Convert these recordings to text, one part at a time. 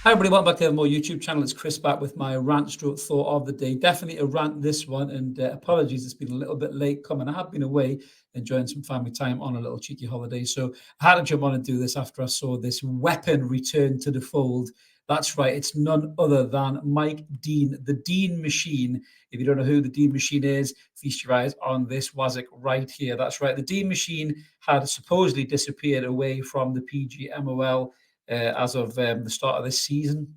Hi everybody, welcome back to the More YouTube channel. It's Chris back with my rant stroke thought of the day. Definitely a rant this one, and apologies, it's been a little bit late coming. I have been away enjoying some family time on a little cheeky holiday, so I had to jump on and do this after I saw this weapon return to the fold. That's right, it's none other than Mike Dean, the Dean Machine. If you don't know who the Dean Machine is, feast your eyes on this Wazik right here. That's right, the Dean Machine had supposedly disappeared away from the PGMOL as of the start of this season,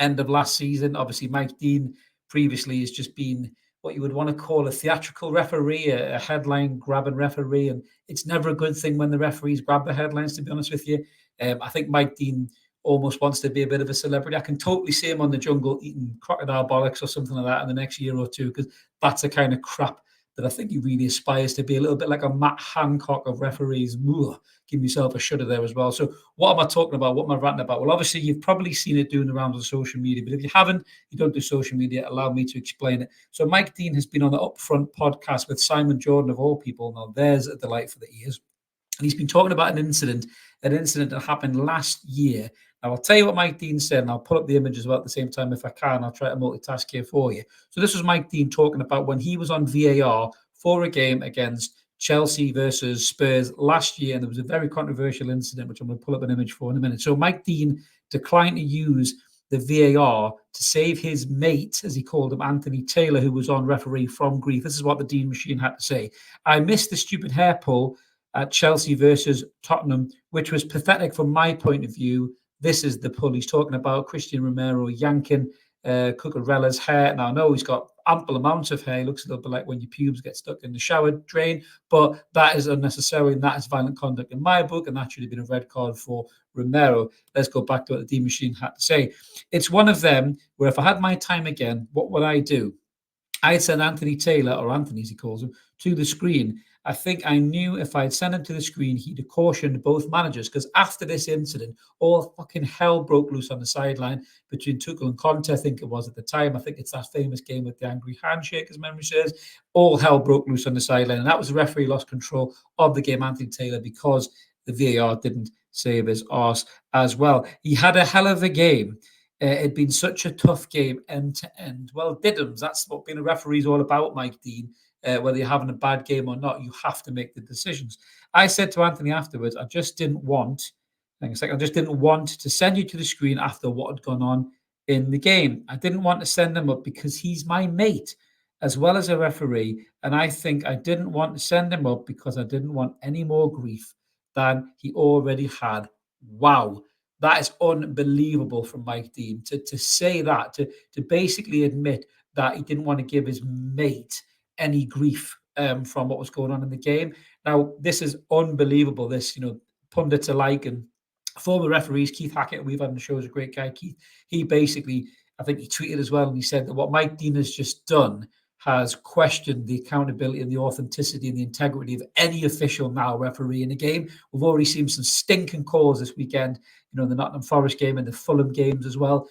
end of last season. Obviously, Mike Dean previously has just been what you would want to call a theatrical referee, a headline grabbing referee. And it's never a good thing when the referees grab the headlines, to be honest with you. I think Mike Dean almost wants to be a bit of a celebrity. I can totally see him on the jungle eating crocodile bollocks or something like that in the next year or two, because that's the kind of crap that I think he really aspires to be, a little bit like a Matt Hancock of referees. Ugh, give yourself a shudder there as well. So what am I talking about? What am I ranting about? Well, obviously, you've probably seen it doing the rounds on social media, but if you haven't, you don't do social media, allow me to explain it. So Mike Dean has been on the Upfront podcast with Simon Jordan, of all people. Now, there's a delight for the ears. And he's been talking about an incident that happened last year. Now, I'll tell you what Mike Dean said, and I'll put up the image as well at the same time if I can. I'll try to multitask here for you. So this was Mike Dean talking about when he was on VAR for a game against Chelsea versus Spurs last year, and there was a very controversial incident, which I'm going to pull up an image for in a minute. So Mike Dean declined to use the VAR to save his mate, as he called him, Anthony Taylor, who was on referee from grief. This is what the Dean Machine had to say. I missed the stupid hair pull at Chelsea versus Tottenham, which was pathetic from my point of view. This is the pull he's talking about. Christian Romero yanking Cucurella's hair. Now, I know he's got ample amounts of hair. He looks a little bit like when your pubes get stuck in the shower drain, but that is unnecessary, and that is violent conduct in my book, and that should have been a red card for Romero. Let's go back to what the D Machine had to say. It's one of them where if I had my time again, what would I do? I'd send Anthony Taylor, or Anthony as he calls him, to the screen. I think I knew if I'd sent him to the screen, he'd have cautioned both managers, because after this incident, all fucking hell broke loose on the sideline between Tuchel and Conte, I think it was at the time. I think it's that famous game with the angry handshake, as memory serves. All hell broke loose on the sideline, and that was the referee lost control of the game, Anthony Taylor, because the VAR didn't save his arse as well. He had a hell of a game. It'd been such a tough game end to end. Well, Diddums, that's what being a referee is all about, Mike Dean. Whether you're having a bad game or not, you have to make the decisions. I said to Anthony afterwards, I just didn't want to send you to the screen after what had gone on in the game. I didn't want to send him up because he's my mate as well as a referee. And I think I didn't want to send him up because I didn't want any more grief than he already had. Wow. That is unbelievable from Mike Dean to say that, to basically admit that he didn't want to give his mate any grief from what was going on in the game. Now, this is unbelievable. This, pundits alike and former referees, Keith Hackett, we've had on the show, is a great guy, Keith. He basically, I think he tweeted as well, and he said that what Mike Dean has just done has questioned the accountability and the authenticity and the integrity of any official now referee in the game. We've already seen some stinking calls this weekend, the Nottingham Forest game and the Fulham games as well.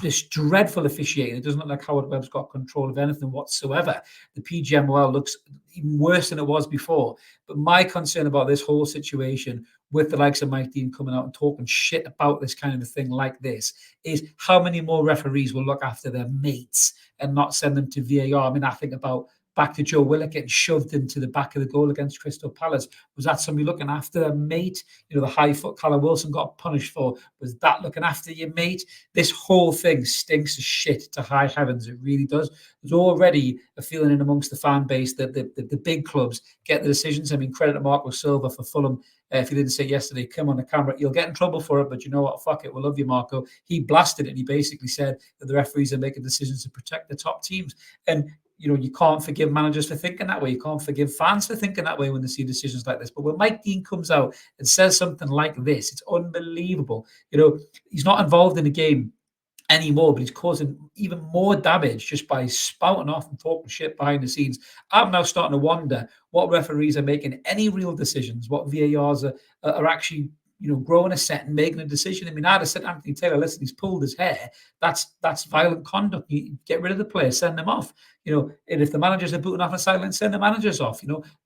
This dreadful officiating. It doesn't look like Howard Webb's got control of anything whatsoever. The PGMOL looks even worse than it was before. But my concern about this whole situation with the likes of Mike Dean coming out and talking shit about this kind of a thing like this is how many more referees will look after their mates and not send them to VAR. I mean, I think about back to Joe Willock getting shoved into the back of the goal against Crystal Palace. Was that somebody looking after their mate? The high foot Callum Wilson got punished for. Was that looking after your mate? This whole thing stinks of shit to high heavens. It really does. There's already a feeling in amongst the fan base that the big clubs get the decisions. I mean, credit to Marco Silva for Fulham. If you didn't say yesterday, come on the camera, you'll get in trouble for it, but you know what? Fuck it. We love you, Marco. He blasted it, and he basically said that the referees are making decisions to protect the top teams. And you can't forgive managers for thinking that way. You can't forgive fans for thinking that way when they see decisions like this. But when Mike Dean comes out and says something like this, it's unbelievable. He's not involved in the game anymore, but he's causing even more damage just by spouting off and talking shit behind the scenes. I'm now starting to wonder what referees are making any real decisions, what VARs are actually growing a set and making a decision. I mean, I'd have said, Anthony Taylor, listen, he's pulled his hair. That's violent conduct. You get rid of the player, send them off. And if the managers are booting off a sideline, send the managers off.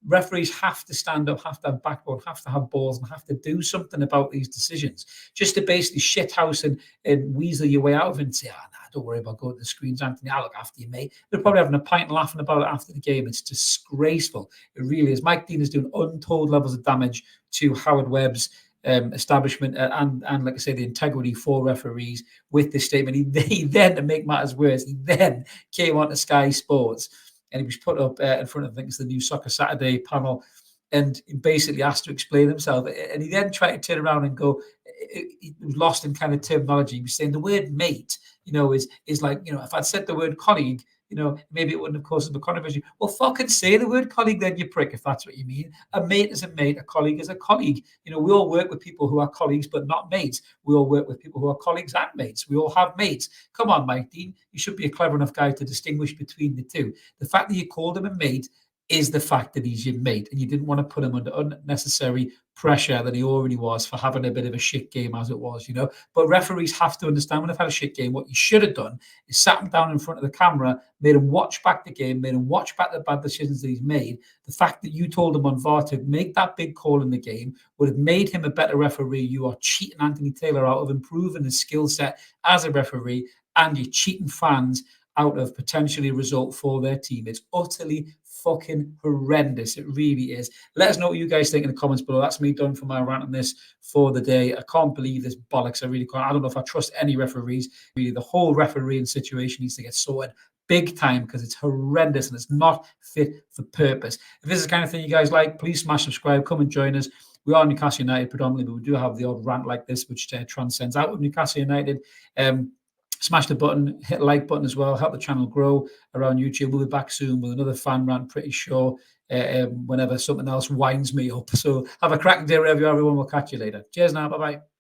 Referees have to stand up, have to have backbone, have to have balls, and have to do something about these decisions. Just to basically shithouse and weasel your way out of it and say, don't worry about going to the screens, Anthony. I'll look after you, mate. They're probably having a pint and laughing about it after the game. It's disgraceful. It really is. Mike Dean is doing untold levels of damage to Howard Webb's establishment and like I say, the integrity for referees with this statement. He then, to make matters worse, he then came on to Sky Sports and he was put up in front of, I think it's the New Soccer Saturday panel, and he basically asked to explain himself. And he then tried to turn around and go, he was lost in kind of terminology. He was saying the word mate, is like, if I'd said the word colleague, maybe it wouldn't have caused a controversy. Well, fucking say the word colleague then, you prick, if that's what you mean. A mate is a mate, a colleague is a colleague. We all work with people who are colleagues but not mates. We all work with people who are colleagues and mates. We all have mates. Come on, Mike Dean. You should be a clever enough guy to distinguish between the two. The fact that you called him a mate is the fact that he's your mate, and you didn't want to put him under unnecessary pressure that he already was for having a bit of a shit game as it was, But referees have to understand when they've had a shit game, what you should have done is sat him down in front of the camera, made him watch back the game, made him watch back the bad decisions that he's made. The fact that you told him on VAR to make that big call in the game would have made him a better referee. You are cheating Anthony Taylor out of improving his skill set as a referee, and you're cheating fans out of potentially a result for their team. It's utterly fucking horrendous. It really is. Let us know what you guys think in the comments below. That's me done for my rant on this for the day. I can't believe this bollocks. I really can't. I don't know if I trust any referees. Really, the whole refereeing situation needs to get sorted big time because it's horrendous and it's not fit for purpose. If this is the kind of thing you guys like, please smash subscribe. Come and join us. We are Newcastle United predominantly, but we do have the odd rant like this, which transcends out of Newcastle United. Smash the button, hit the like button as well, help the channel grow around YouTube. We'll be back soon with another fan rant, pretty sure, whenever something else winds me up. So have a cracking day wherever you are, everyone. We'll catch you later. Cheers now. Bye-bye.